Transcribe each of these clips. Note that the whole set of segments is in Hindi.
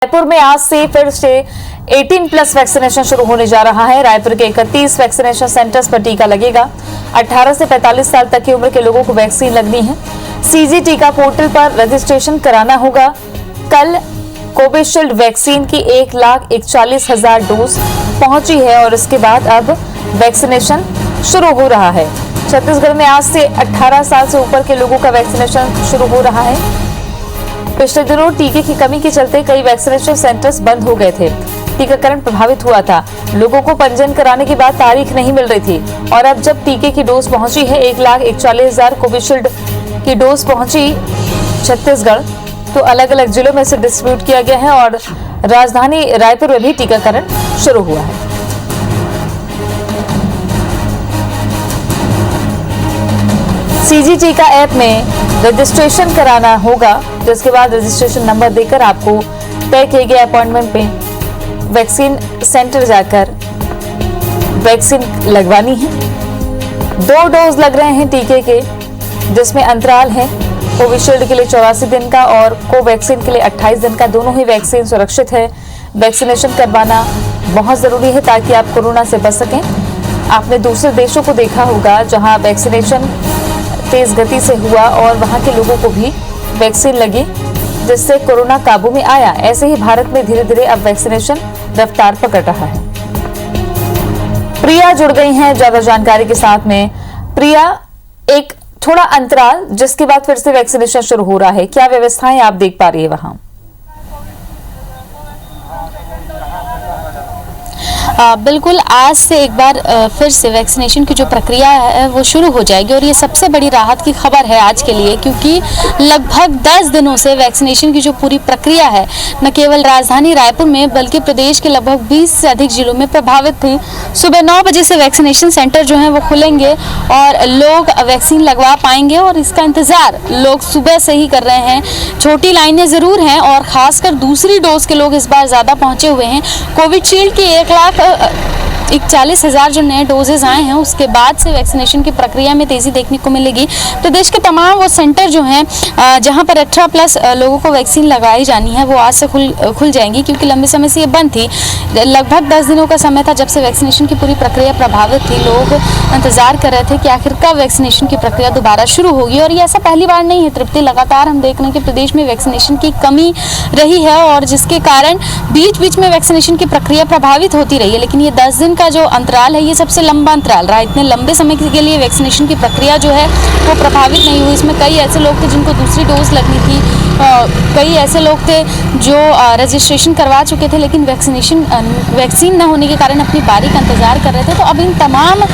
रायपुर में आज से फिर से 18+ वैक्सीनेशन शुरू होने जा रहा है। रायपुर के 31 वैक्सीनेशन सेंटर्स पर टीका लगेगा। 18 से 45 साल तक की उम्र के लोगों को वैक्सीन लगनी है। सीजी टीका पोर्टल पर रजिस्ट्रेशन कराना होगा। कल कोविशील्ड वैक्सीन की 1,41,000 डोज पहुंची है और इसके बाद अब वैक्सीनेशन शुरू हो रहा है। छत्तीसगढ़ में आज से 18 साल से ऊपर के लोगों का वैक्सीनेशन शुरू हो रहा है। पिछले दिनों टीके की कमी के चलते कई वैक्सीनेशन सेंटर्स बंद हो गए थे। टीकाकरण प्रभावित हुआ था। लोगों को पंजीयन कराने के बाद तारीख नहीं मिल रही थी और अब जब टीके की डोज पहुंची है 1,41,000 कोविशील्ड की डोज पहुंची छत्तीसगढ़, तो अलग अलग जिलों में इसे डिस्ट्रीब्यूट किया गया है और राजधानी रायपुर में भी टीकाकरण शुरू हुआ है। सीजी टीका ऐप में रजिस्ट्रेशन कराना होगा, जिसके बाद रजिस्ट्रेशन नंबर देकर आपको तय किए गए अपॉइंटमेंट पे वैक्सीन सेंटर जाकर वैक्सीन लगवानी है। 2 डोज लग रहे हैं टीके के, जिसमें अंतराल है कोविशील्ड के लिए 84 दिन का और कोवैक्सीन के लिए 28 दिन का। दोनों ही वैक्सीन सुरक्षित है। वैक्सीनेशन करवाना बहुत जरूरी है ताकि आप कोरोना से बच सकें। आपने दूसरे देशों को देखा होगा जहां वैक्सीनेशन तेज गति से हुआ और वहां के लोगों को भी वैक्सीन लगी, जिससे कोरोना काबू में आया। ऐसे ही भारत में धीरे धीरे अब वैक्सीनेशन रफ्तार पकड़ रहा है। प्रिया जुड़ गई हैं ज्यादा जानकारी के साथ में। प्रिया, एक थोड़ा अंतराल जिसके बाद फिर से वैक्सीनेशन शुरू हो रहा है, क्या व्यवस्थाएं आप देख पा रही है वहां? बिल्कुल, आज से एक बार फिर से वैक्सीनेशन की जो प्रक्रिया है वो शुरू हो जाएगी और ये सबसे बड़ी राहत की खबर है आज के लिए, क्योंकि लगभग 10 दिनों से वैक्सीनेशन की जो पूरी प्रक्रिया है न केवल राजधानी रायपुर में बल्कि प्रदेश के लगभग 20 से अधिक जिलों में प्रभावित थी। सुबह 9 बजे से वैक्सीनेशन सेंटर जो हैं वो खुलेंगे और लोग वैक्सीन लगवा पाएंगे और इसका इंतज़ार लोग सुबह से ही कर रहे हैं। छोटी लाइनें ज़रूर हैं और ख़ासकर दूसरी डोज के लोग इस बार ज़्यादा पहुँचे हुए हैं। कोविशील्ड की 1,41,000 जो नए डोजेज आए हैं उसके बाद से वैक्सीनेशन की प्रक्रिया में तेज़ी देखने को मिलेगी। प्रदेश के तमाम वो सेंटर जो हैं जहां पर 18+ लोगों को वैक्सीन लगाई जानी है वो आज से खुल जाएंगी, क्योंकि लंबे समय से ये बंद थी। लगभग 10 दिनों का समय था जब से वैक्सीनेशन की पूरी प्रक्रिया प्रभावित थी। लोग इंतजार कर रहे थे कि आखिर कब वैक्सीनेशन की प्रक्रिया दोबारा शुरू होगी और ये ऐसा पहली बार नहीं है। तृप्ति, लगातार हम देख रहे हैं कि प्रदेश में वैक्सीनेशन की कमी रही है और जिसके कारण बीच बीच में वैक्सीनेशन की प्रक्रिया प्रभावित होती रही है। लेकिन ये 10 दिन का जो अंतराल है ये सबसे लंबा अंतराल रहा। इतने लंबे समय के लिए वैक्सीनेशन की प्रक्रिया जो है वो प्रभावित नहीं हुई। इसमें कई ऐसे लोग थे जिनको दूसरी डोज लगनी थी, कई ऐसे लोग थे जो रजिस्ट्रेशन करवा चुके थे लेकिन वैक्सीन न होने के कारण अपनी बारी का इंतजार कर रहे थे। तो अब इन तमाम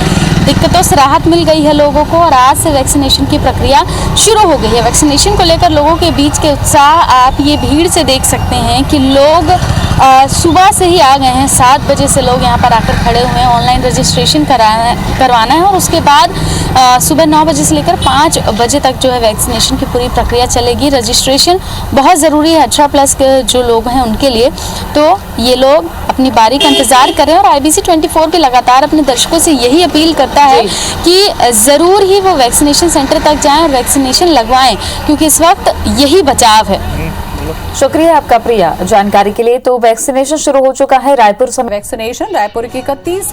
दिक्कतों से राहत मिल गई है लोगों को और आज से वैक्सीनेशन की प्रक्रिया शुरू हो गई है। वैक्सीनेशन को लेकर लोगों के बीच के उत्साह आप ये भीड़ से देख सकते हैं कि लोग सुबह से ही आ गए हैं। 7 बजे से लोग यहाँ पर आकर खड़े हुए हैं। ऑनलाइन रजिस्ट्रेशन करवाना है और उसके बाद सुबह 9 बजे से लेकर 5 बजे तक जो है वैक्सीनेशन की पूरी प्रक्रिया चलेगी। रजिस्ट्रेशन बहुत ज़रूरी है 18+ के जो लोग हैं उनके लिए, तो ये लोग अपनी बारी का इंतज़ार करें। और IBC 24 भी लगातार अपने दर्शकों से यही अपील करता है कि ज़रूर ही वो वैक्सीनेशन सेंटर तक जाएं और वैक्सीनेशन लगवाएं, क्योंकि इस वक्त यही बचाव है। शुक्रिया आपका प्रिया जानकारी के लिए। तो वैक्सीनेशन शुरू हो चुका है रायपुर रायपुर के 31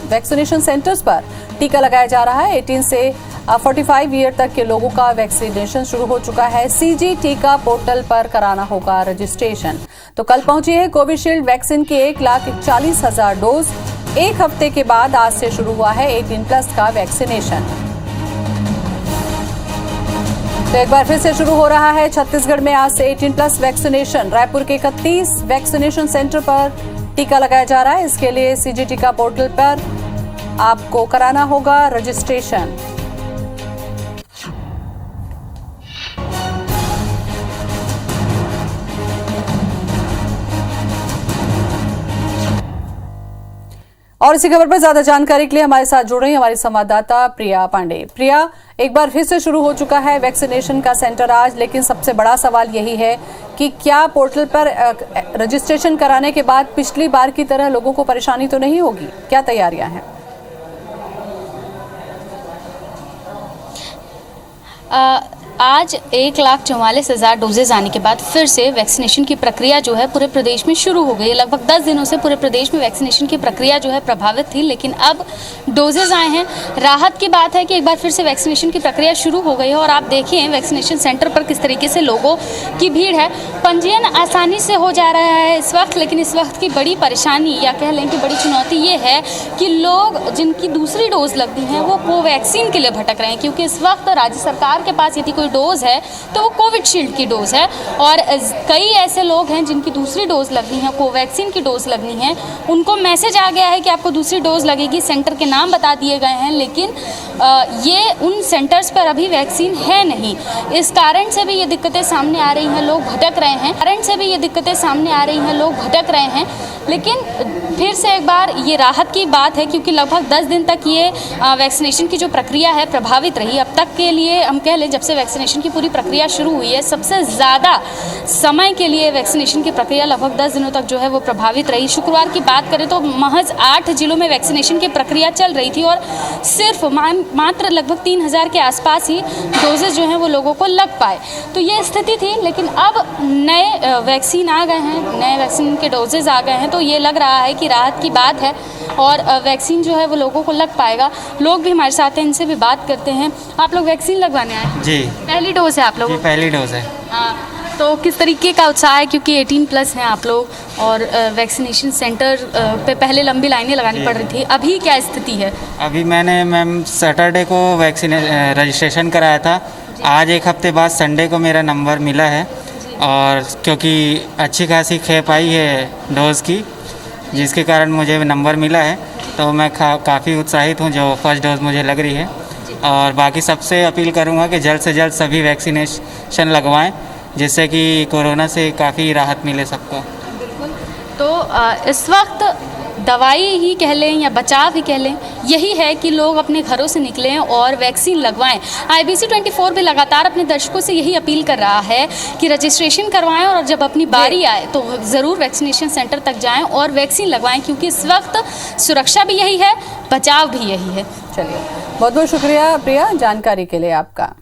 वैक्सीनेशन सेंटर्स पर टीका लगाया जा रहा है। 18 से 45 ईयर तक के लोगों का वैक्सीनेशन शुरू हो चुका है। सीजी टीका पोर्टल पर कराना होगा रजिस्ट्रेशन। तो कल पहुंची है कोविशील्ड वैक्सीन की 1,41,000 डोज। एक हफ्ते के बाद आज से शुरू हुआ है 18+ का वैक्सीनेशन। तो एक बार फिर से शुरू हो रहा है छत्तीसगढ़ में आज से 18+ वैक्सीनेशन। रायपुर के 31 वैक्सीनेशन सेंटर पर टीका लगाया जा रहा है। इसके लिए सीजी टीका पोर्टल पर आपको कराना होगा रजिस्ट्रेशन। और इसी खबर पर ज्यादा जानकारी के लिए हमारे साथ जुड़ रही हमारी संवाददाता प्रिया पांडे। प्रिया, एक बार फिर से शुरू हो चुका है वैक्सीनेशन का सेंटर आज, लेकिन सबसे बड़ा सवाल यही है कि क्या पोर्टल पर रजिस्ट्रेशन कराने के बाद पिछली बार की तरह लोगों को परेशानी तो नहीं होगी? क्या तैयारियां हैं? आज 1,44,000 डोजेज आने के बाद फिर से वैक्सीनेशन की प्रक्रिया जो है पूरे प्रदेश में शुरू हो गई है। लगभग 10 दिनों से पूरे प्रदेश में वैक्सीनेशन की प्रक्रिया जो है प्रभावित थी, लेकिन अब डोजेज आए हैं। राहत की बात है कि एक बार फिर से वैक्सीनेशन की प्रक्रिया शुरू हो गई है और आप देखिए वैक्सीनेशन सेंटर पर किस तरीके से लोगों की भीड़ है। पंजीयन आसानी से हो जा रहा है इस वक्त, लेकिन इस वक्त की बड़ी परेशानी या कह लें कि बड़ी चुनौती ये है कि लोग जिनकी दूसरी डोज लगती हैं वो कोवैक्सीन के लिए भटक रहे हैं, क्योंकि इस वक्त राज्य सरकार के पास यदि कोई डोज है तो वो कोविशील्ड की डोज है और कई ऐसे लोग हैं जिनकी दूसरी डोज लगनी है, कोवैक्सीन की डोज लगनी है। उनको मैसेज आ गया है कि आपको दूसरी डोज लगेगी, सेंटर के नाम बता दिए गए हैं, लेकिन ये उन सेंटर्स पर अभी वैक्सीन है नहीं। इस कारण से भी ये दिक्कतें सामने आ रही हैं, लोग भटक रहे हैं। लेकिन फिर से एक बार ये राहत की बात है, क्योंकि लगभग 10 दिन तक ये वैक्सीनेशन की जो प्रक्रिया है प्रभावित रही। अब तक के लिए हम कह लें जब से वैक्सीनेशन की पूरी प्रक्रिया शुरू हुई है सबसे ज़्यादा समय के लिए वैक्सीनेशन की प्रक्रिया लगभग 10 दिनों तक जो है वो प्रभावित रही। शुक्रवार की बात करें तो महज 8 जिलों में वैक्सीनेशन की प्रक्रिया चल रही थी और सिर्फ मात्र लगभग 3,000 के आसपास ही डोजेज जो हैं वो लोगों को लग पाए। तो ये स्थिति थी, लेकिन अब नए वैक्सीन आ गए हैं, नए वैक्सीन के डोजेज आ गए हैं, तो ये लग रहा है कि राहत की बात है और वैक्सीन जो है वो लोगों को लग पाएगा। लोग भी हमारे साथ हैं, इनसे भी बात करते हैं। आप लोग वैक्सीन लगवाने आए? जी, पहली डोज है आप लोगों जी पहली डोज है। हाँ, तो किस तरीके का उत्साह है, क्योंकि 18+ हैं आप लोग और वैक्सीनेशन सेंटर पे पहले लंबी लाइनें लगानी पड़ रही थी, अभी क्या स्थिति है? अभी मैंने मैम सैटरडे को रजिस्ट्रेशन कराया था। आज एक हफ्ते बाद संडे को मेरा नंबर मिला है और क्योंकि अच्छी खासी खेप आई है डोज़ की, जिसके कारण मुझे नंबर मिला है, तो मैं काफ़ी उत्साहित हूँ जो फर्स्ट डोज़ मुझे लग रही है। और बाकी सबसे अपील करूँगा कि जल्द से जल्द सभी वैक्सीनेशन लगवाएं, जिससे कि कोरोना से काफ़ी राहत मिले सबको। तो इस वक्त दवाई ही कह लें या बचाव ही कह लें, यही है कि लोग अपने घरों से निकलें और वैक्सीन लगवाएं। IBC 24 भी लगातार अपने दर्शकों से यही अपील कर रहा है कि रजिस्ट्रेशन करवाएं और जब अपनी बारी आए तो ज़रूर वैक्सीनेशन सेंटर तक जाएं और वैक्सीन लगवाएं, क्योंकि इस वक्त सुरक्षा भी यही है, बचाव भी यही है। चलिए, बहुत बहुत शुक्रिया प्रिया जानकारी के लिए आपका।